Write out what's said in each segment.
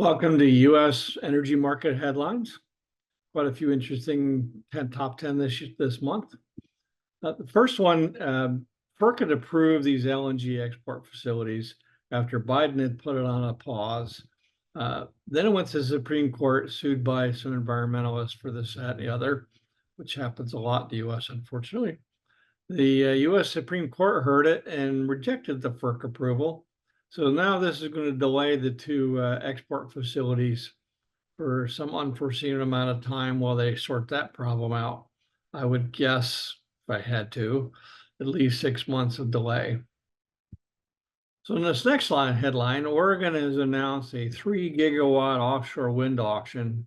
Welcome to U.S. energy market headlines. Quite a few interesting top 10 this month. The first one, FERC had approved these LNG export facilities after Biden had put it on a pause. Then it went to the Supreme Court, sued by some environmentalists for this, that, and the other, which happens a lot in the U.S., unfortunately. The U.S. Supreme Court heard it and rejected the FERC approval. So now this is going to delay the two export facilities for some unforeseen amount of time while they sort that problem out. I would guess, if I had to, at least 6 months of delay. So in this next headline, Oregon has announced a 3 gigawatt offshore wind auction,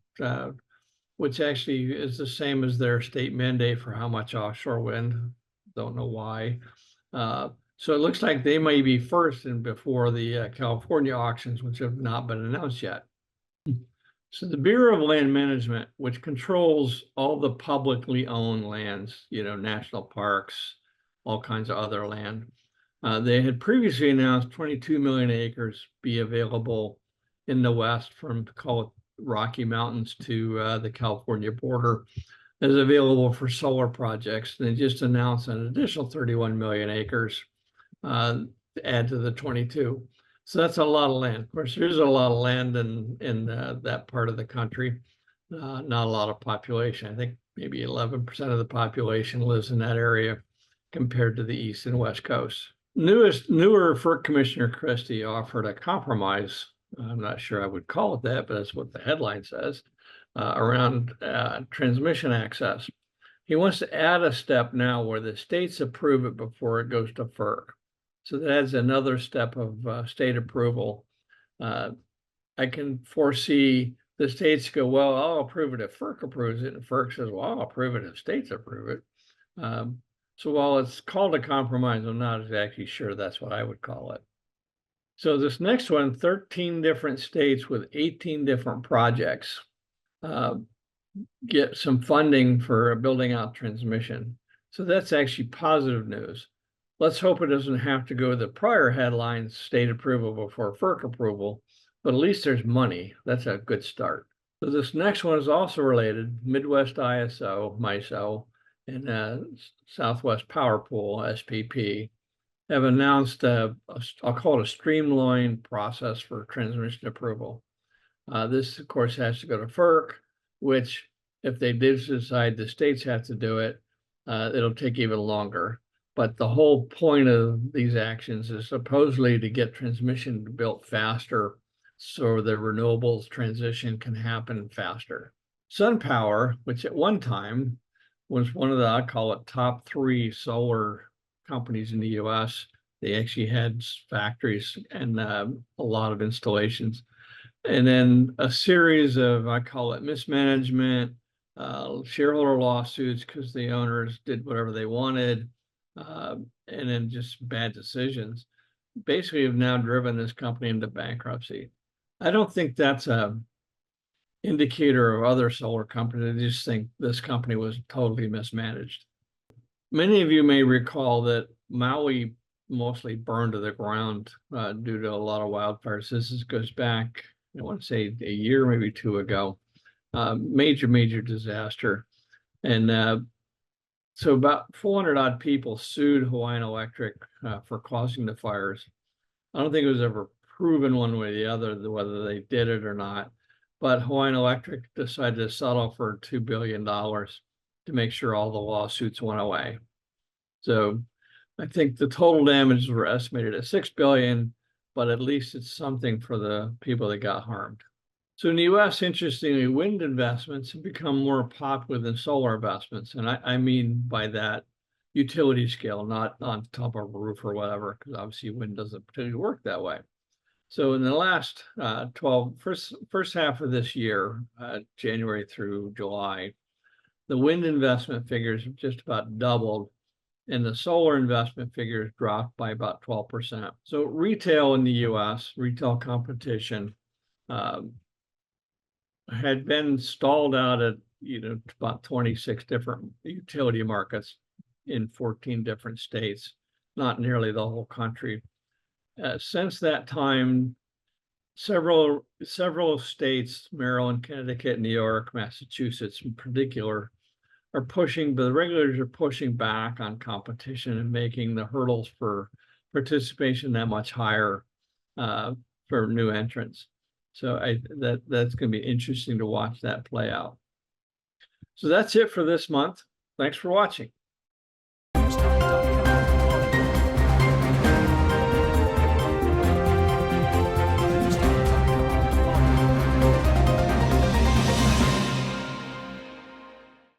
which actually is the same as their state mandate for how much offshore wind. Don't know why. So it looks like they may be first and before the California auctions, which have not been announced yet. So the Bureau of Land Management, which controls all the publicly owned lands, national parks, all kinds of other land, they had previously announced 22 million acres be available in the West from, call it, Rocky Mountains to the California border as available for solar projects. They just announced an additional 31 million acres to add to the 22. So that's a lot of land. Of course, there's a lot of land in that part of the country. Not a lot of population. I think maybe 11% of the population lives in that area compared to the East and West Coast. Newer FERC Commissioner Christie offered a compromise. I'm not sure I would call it that, but that's what the headline says, around transmission access. He wants to add a step now where the states approve it before it goes to FERC. So that adds another step of state approval. I can foresee the states go, well, I'll approve it if FERC approves it. And FERC says, well, I'll approve it if states approve it. So while it's called a compromise, I'm not exactly sure that's what I would call it. So this next one, 13 different states with 18 different projects get some funding for building out transmission. So that's actually positive news. Let's hope it doesn't have to go the prior headlines, state approval before FERC approval, but at least there's money. That's a good start. So this next one is also related. Midwest ISO, MISO, and Southwest Power Pool, SPP, have announced, I'll call it a streamlined process for transmission approval. This, of course, has to go to FERC, which if they did decide the states have to do it, it'll take even longer. But the whole point of these actions is supposedly to get transmission built faster so the renewables transition can happen faster. SunPower, which at one time was one of the, I call it, top 3 solar companies in the US. They actually had factories and a lot of installations. And then a series of, I call it, mismanagement, shareholder lawsuits because the owners did whatever they wanted, and then just bad decisions, basically have now driven this company into bankruptcy. I don't think that's a indicator of other solar companies. I just think this company was totally mismanaged. Many of you may recall that Maui mostly burned to the ground due to a lot of wildfires. This goes back, I want to say a year, maybe 2 ago. Major disaster. And so about 400 odd people sued Hawaiian Electric for causing the fires. I don't think it was ever proven one way or the other whether they did it or not, but Hawaiian Electric decided to settle for $2 billion to make sure all the lawsuits went away. So I think the total damages were estimated at $6 billion, but at least it's something for the people that got harmed. So in the US, interestingly, wind investments have become more popular than solar investments. And I mean by that utility scale, not on top of a roof or whatever, because obviously wind doesn't particularly work that way. So in the last first half of this year, January through July, the wind investment figures have just about doubled, and the solar investment figures dropped by about 12%. So retail in the US, retail competition, had been stalled out at about 26 different utility markets in 14 different states, not nearly the whole country. Since that time, several states, Maryland, Connecticut, New York, Massachusetts in particular, are pushing, but the regulators are pushing back on competition and making the hurdles for participation that much higher for new entrants. So that's going to be interesting to watch that play out. So that's it for this month. Thanks for watching.